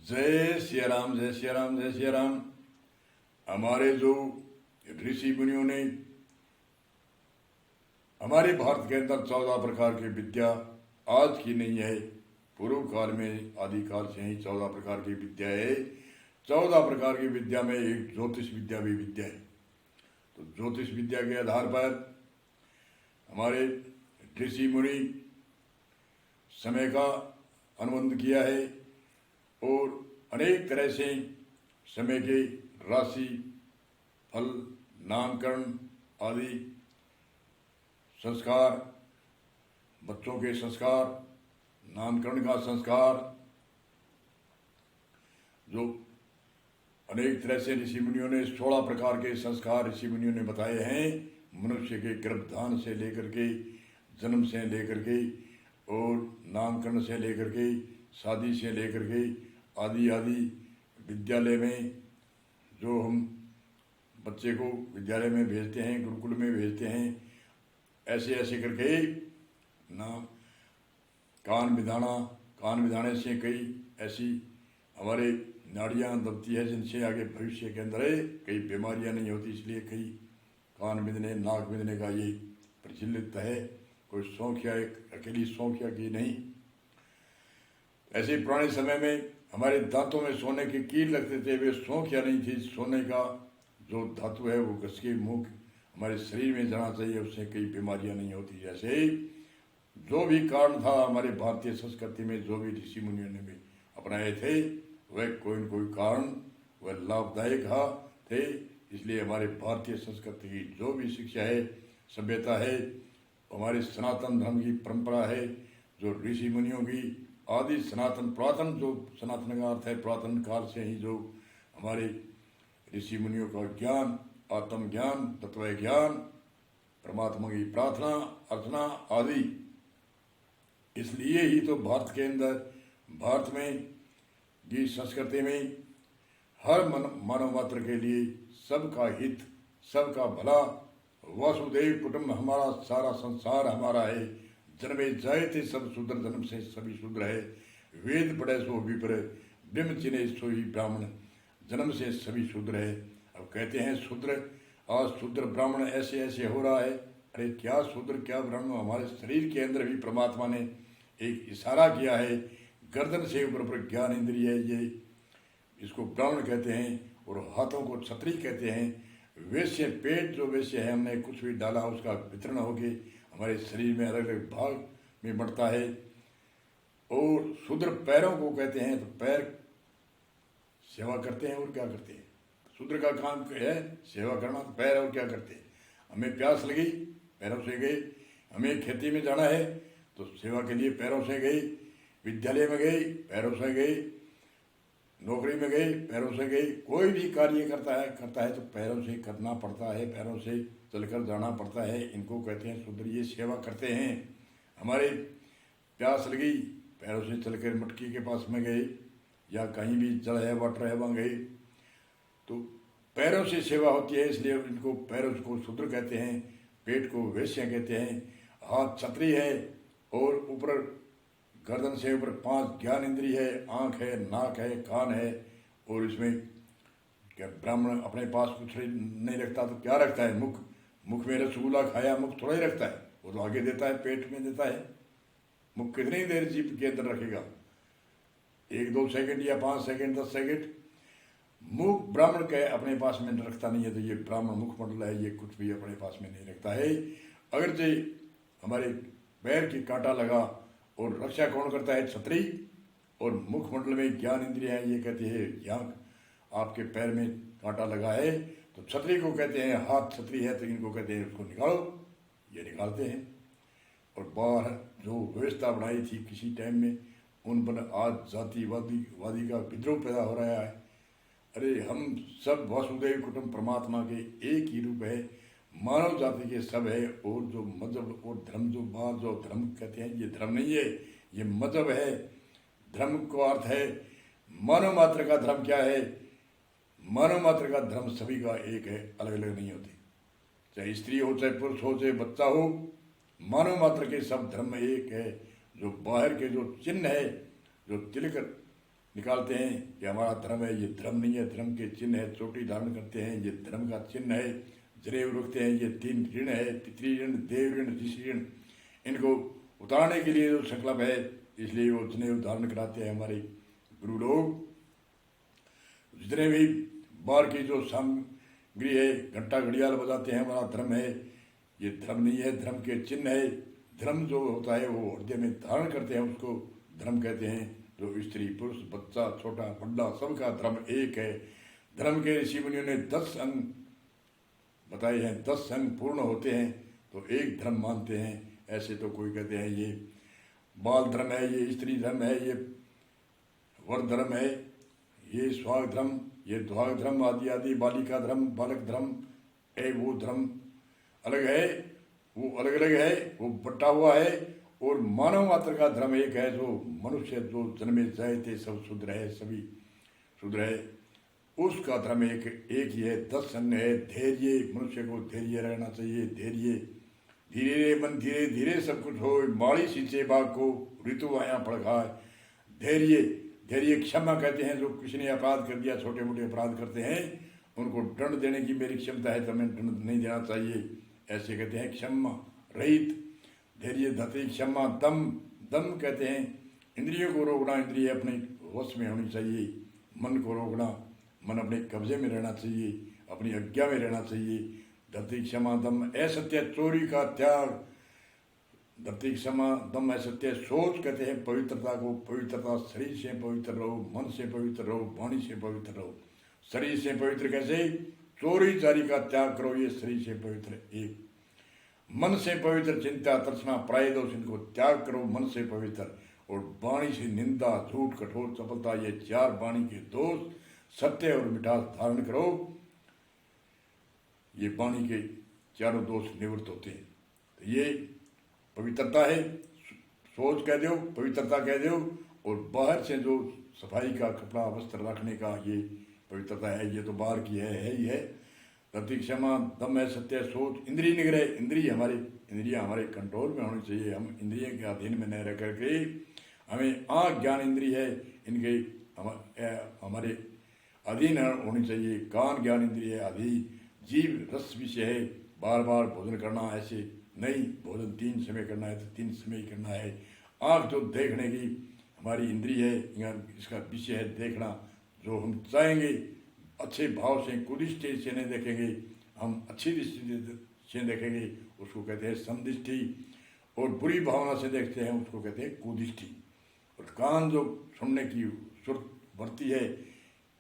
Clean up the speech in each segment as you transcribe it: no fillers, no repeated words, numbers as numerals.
जय सिया राम, जय सिया राम, जय सिया राम। हमारे जो ऋषि मुनियों ने हमारे भारत के अंदर 14 प्रकार की विद्या आज की नहीं है, पूर्व काल में आदिकाल से ही 14 प्रकार की विद्या है। 14 प्रकार की विद्या में एक ज्योतिष विद्या भी विद्या है। तो ज्योतिष विद्या के आधार पर हमारे ऋषि मुनि समय का अनुबंध किया है और अनेक तरह से समय के राशि, फल, नामकरण आदि संस्कार, बच्चों के संस्कार, नामकरण का संस्कार, जो अनेक तरह से ऋषि मुनियों ने 16 प्रकार के संस्कार ऋषि मुनियों ने बताए हैं। मनुष्य के गर्भधान से लेकर के, जन्म से लेकर के और नामकरण से लेकर के, शादी से लेकर के आदि आदि, विद्यालय में जो हम बच्चे को विद्यालय में भेजते हैं, गुरुकुल में भेजते हैं, ऐसे ऐसे करके ना कान बिधाने से कई ऐसी हमारे नाड़ियाँ दबती है जिनसे आगे भविष्य के अंदर कई बीमारियाँ नहीं होती। इसलिए कई कान बिंधने, नाक बिंधने का ये प्रचलित है। कोई सौंखिया एक अकेली सौंखिया की नहीं। ऐसे पुराने समय में हमारे दांतों में सोने की कील लगते थे, वे सौंखिया नहीं थी। सोने का जो धातु है वो घस के मुख हमारे शरीर में जाना चाहिए, उससे कई बीमारियां नहीं होती। जैसे ही जो भी कारण था हमारे भारतीय संस्कृति में, जो भी ऋषि मुनियों ने भी अपनाए थे, वह कोई न कोई कारण वह लाभदायक थे। इसलिए हमारे भारतीय संस्कृति की जो भी शिक्षा है, सभ्यता है, हमारे सनातन धर्म की परंपरा है, जो ऋषि मुनियों की आदि सनातन पुरातन, जो सनातन का अर्थ है पुरातन काल से ही जो हमारे ऋषि मुनियों का ज्ञान, आत्मज्ञान, तत्व ज्ञान, परमात्मा की प्रार्थना, अर्चना आदि, इसलिए ही तो भारत के अंदर, भारत में की संस्कृति में हर मानव मात्र के लिए सबका हित, सबका भला, वासुदेव कुटुंब हमारा, सारा संसार हमारा है। जन्मे जाए थे सब शूद्र, जन्म से सभी शूद्र है। वेद पढ़े सो विप्र, ब्रह्म चिन्हे सो ही ब्राह्मण, जन्म से सभी शूद्र है। अब कहते हैं शूद्र, आज शूद्र ब्राह्मण ऐसे ऐसे हो रहा है। अरे क्या शूद्र क्या ब्राह्मण, हमारे शरीर के अंदर भी परमात्मा ने एक इशारा किया है। गर्दन से ऊपर पर ज्ञान इंद्रिय है, ये इसको ब्राह्मण कहते हैं, और हाथों को छत्री कहते हैं। वैश्य, पेट जो वैश्य है, हमने कुछ भी डाला उसका वितरण होके हमारे शरीर में अलग अलग भाग में बढ़ता है। और शूद्र पैरों को कहते हैं, तो पैर सेवा करते हैं और क्या करते हैं। शूद्र का काम है सेवा करना, तो पैर और क्या करते हैं। हमें प्यास लगी, पैरों से गए। हमें खेती में जाना है तो सेवा के लिए पैरों से गए। विद्यालय में गए, पैरों से गए। नौकरी में गए, पैरों से गए। कोई भी कार्य करता है तो पैरों से करना पड़ता है, पैरों से चलकर जाना पड़ता है। इनको कहते हैं शूद्र, ये सेवा करते हैं। हमारे प्यास लगी, पैरों से चलकर मटकी के पास में गए, या कहीं भी जल है, वाटर है, वहाँ गए, तो पैरों से सेवा होती है। इसलिए इनको पैरों को शूद्र कहते हैं, पेट को वैश्य कहते हैं। हाथ छतरी है और ऊपर गर्दन से ऊपर 5 ज्ञान इंद्रिय है, आँख है, नाक है, कान है। और इसमें क्या ब्राह्मण अपने पास कुछ नहीं रखता तो क्या रखता है, मुख। मुख में रसगुल्ला खाया, मुख थोड़ा ही रखता है, वो तो आगे देता है, पेट में देता है। मुख कितनी देर जीभ के अंदर रखेगा, 1-2 सेकंड या 5 सेकंड, 10 सेकंड। मुख ब्राह्मण के अपने पास में रखता नहीं है, तो ये ब्राह्मण मुखमंडल है, ये कुछ भी अपने पास में नहीं रखता है। अगर जो हमारे पैर की कांटा लगा, और रक्षा कौन करता है, छतरी। और मुखमंडल में ज्ञान इंद्रिय है, ये कहते हैं यहाँ आपके पैर में कांटा लगा है तो छतरी को कहते हैं। हाथ छतरी है तो इनको कहते हैं उसको निकालो, ये निकालते हैं। और बाहर जो व्यवस्था बनाई थी किसी टाइम में, उन पर आज जातिवादी का विद्रोह पैदा हो रहा है। अरे हम सब वासुदेव कुटुंब परमात्मा के एक ही रूप है, मानव जाति के सब है। और जो मजहब और धर्म, जो बात जो धर्म कहते हैं, ये धर्म नहीं है, ये मजहब है। धर्म को अर्थ है मानव मात्र का धर्म क्या है। मानव मात्र का धर्म सभी का एक है, अलग अलग नहीं होती। चाहे स्त्री हो, चाहे पुरुष हो, चाहे बच्चा हो, मानव मात्र के सब धर्म एक है। जो बाहर के जो चिन्ह है, जो तिलक निकालते हैं कि हमारा धर्म है, ये धर्म नहीं है, धर्म के चिन्ह है, चोटी धारण करते हैं, ये धर्म का चिन्ह है, जनेऊ रखते हैं, ये 3 ऋण है, पितृ ऋण, देव ऋण, ऋषि ऋण, इनको उतारने के लिए जो संकल्प है, इसलिए वो जनेऊ धारण कराते हैं हमारे गुरु लोग। जितने भी बाहर की जो सामग्री है, घंटा घड़ियाल बजाते हैं, हमारा धर्म है, ये धर्म नहीं है, धर्म के चिन्ह है। धर्म जो होता है वो हृदय में धारण करते हैं, उसको धर्म कहते हैं। जो स्त्री पुरुष बच्चा छोटा बड़ा सबका धर्म एक है। धर्म के ऋषि मुनियों ने 10 अंग बताए हैं, 10 अंग पूर्ण होते हैं तो एक धर्म मानते हैं। ऐसे तो कोई कहते हैं ये बाल धर्म है, ये स्त्री धर्म है, ये वर धर्म है, ये स्वाग धर्म, ये द्वाग धर्म आदि आदि, बालिका धर्म, बालक धर्म है, वो धर्म अलग है, वो अलग अलग है, वो बटा हुआ है। और मानव मात्र का धर्म एक है, जो मनुष्य जो जन्मे जाए थे सब शुद्र है, सभी शुद्र है, उसका धर्म एक ही है। 10 अंग है। धैर्य, मनुष्य को धैर्य रहना चाहिए। धैर्य, धीरे रे मन धीरे धीरे सब कुछ हो, माड़ी सींचे बाग को ऋतु आया पड़खाए। धैर्य, धैर्य क्षमा कहते हैं। जो किसी ने अपराध कर दिया, छोटे मोटे अपराध करते हैं, उनको दंड देने की मेरी क्षमता है तो मैं दंड नहीं देना चाहिए, ऐसे कहते हैं क्षमा रहित। धैर्य, धति, क्षमा, दम, दम कहते हैं इंद्रियों को रोकना, इंद्रिय अपने वश में होनी चाहिए। मन को रोकना, मन अपने कब्जे में रहना चाहिए, अपनी आज्ञा में रहना चाहिए। धति, क्षमा, दम, असत्य, चोरी का त्याग। धति, क्षमा, दम, असत्य, सोच कहते हैं पवित्रता को। पवित्रता, शरीर से पवित्र रहो, मन से पवित्र रहो, वाणी से पवित्र रहो। शरीर से पवित्र कैसे? चोरी चारी का त्याग करो, ये शरीर से पवित्र एक। मन से पवित्र, चिंता तर्सना प्राय दोष, इनको त्याग करो, मन से पवित्र। और वाणी से निंदा, झूठ, कठोर, चपलता, ये 4 वाणी के दोष, सत्य और मिठास धारण करो, ये वाणी के चारों दोष निवृत्त होते हैं। तो ये पवित्रता है। सोच कह दो, पवित्रता कह दो। और बाहर से जो सफाई का कपड़ा वस्त्र रखने का ये पवित्रता है, ये तो बाहर की है ही है। धति, क्षमा, दम है, सत्य, सोच, इंद्रिय निग्रह। इंद्रियां हमारे कंट्रोल में होनी चाहिए। हम इंद्रिय के अधीन में न रह करके, हमें आँख ज्ञान इंद्रिय है, इनके हमारे अधीन होनी चाहिए। कान ज्ञान इंद्रिय है अधीन। जीव रस विषय है, बार बार भोजन करना ऐसे नहीं, भोजन 3 समय करना है तो 3 समय ही करना है। आँख जो देखने की हमारी इंद्रिय है, इसका विषय है देखना। जो हम चाहेंगे अच्छे भाव से, कुदृष्टि से नहीं देखेंगे, हम अच्छी दृष्टि से देखेंगे, उसको कहते हैं समदृष्टि। और बुरी भावना से देखते हैं, उसको कहते हैं कुदृष्टि। और कान जो सुनने की सुर बढ़ती है,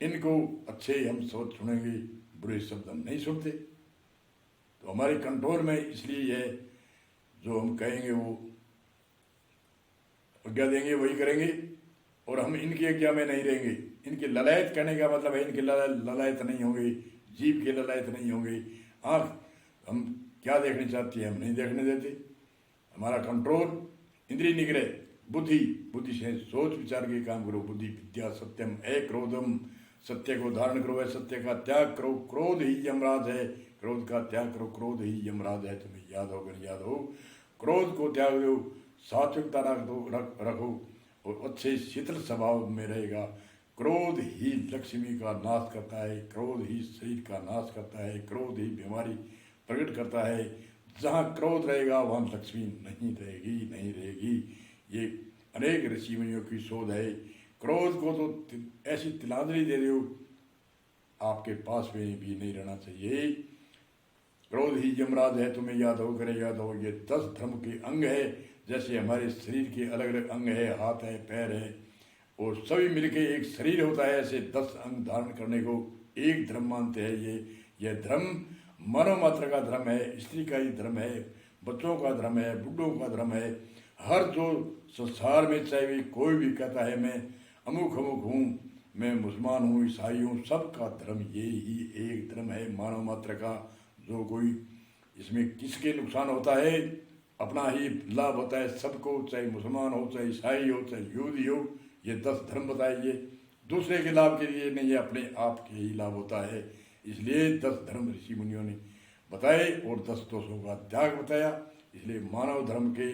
इनको अच्छे हम शब्द सुनेंगे, बुरे शब्द हम नहीं सुनते। तो हमारे कंट्रोल में इसलिए है, जो हम कहेंगे वो आज्ञा देंगे वही करेंगे, और हम इनकी आज्ञा में नहीं रहेंगे। इनके ललायत करने का मतलब है, इनके ललायत नहीं होंगे, जीव के ललायत नहीं होंगे। आँख हम क्या देखने चाहती है, हम नहीं देखने देते। हमारा कंट्रोल, इंद्रिय निग्रह, बुद्धि से सोच विचार के काम करो। बुद्धि विद्या सत्यम अक्रोधम, सत्य को धारण करो, सत्य का त्याग करो। क्रोध ही यमराज है, क्रोध का त्याग करो। क्रोध ही यमराज है, तुम्हें याद हो। क्रोध को त्याग दो, सात्विकता रखो, और अच्छे शीतल स्वभाव में रहेगा। क्रोध ही लक्ष्मी का नाश करता है, क्रोध ही शरीर का नाश करता है, क्रोध ही बीमारी प्रकट करता है। जहाँ क्रोध रहेगा वहाँ लक्ष्मी नहीं रहेगी। ये अनेक ऋषि मुनियों की शोध है। क्रोध को तो ऐसी तिलांजलि दे दो, आपके पास में भी नहीं रहना चाहिए। क्रोध ही यमराज है, तुम्हें याद हो। ये 10 धर्म के अंग है। जैसे हमारे शरीर के अलग अलग अंग है, हाथ है, पैर है, और सभी मिलके एक शरीर होता है। ऐसे 10 अंग धारण करने को एक धर्म मानते हैं। ये धर्म मानव मात्र का धर्म है, स्त्री का ही धर्म है, बच्चों का धर्म है, बूढ़ों का धर्म है। हर जो संसार में चाहे भी कोई भी कहता है मैं अमुक हूँ, मैं मुसलमान हूँ, ईसाई हूँ, सबका धर्म ये ही एक धर्म है मानव मात्र का। जो कोई इसमें किसके नुकसान होता है, अपना ही लाभ होता है सबको, चाहे मुसलमान हो, चाहे ईसाई हो, चाहे यहूदी हो। ये 10 धर्म बताइए, दूसरे के लाभ के लिए नहीं है, अपने आप के ही लाभ होता है। इसलिए 10 धर्म ऋषि मुनियों ने बताए और 10 दोषों का त्याग बताया। इसलिए मानव धर्म के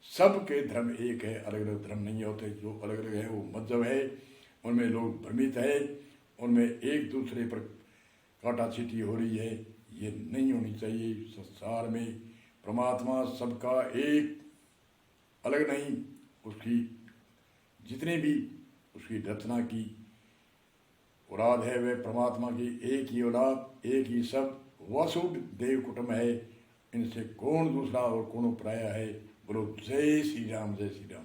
सबके धर्म एक है, अलग अलग धर्म नहीं होते। जो अलग अलग है वो मजहब है, उनमें लोग भ्रमित है, उनमें एक दूसरे पर काटा छीटी हो रही है। ये नहीं होनी चाहिए। संसार में परमात्मा सबका एक, अलग नहीं, उसकी जितने भी उसकी रचना की औलाद है वह परमात्मा की एक ही औलाद, एक ही सब वसुध देव कुटुंब है। इनसे कौन दूसरा और कौन पराया है। बोलो जय श्री राम, जय श्री राम।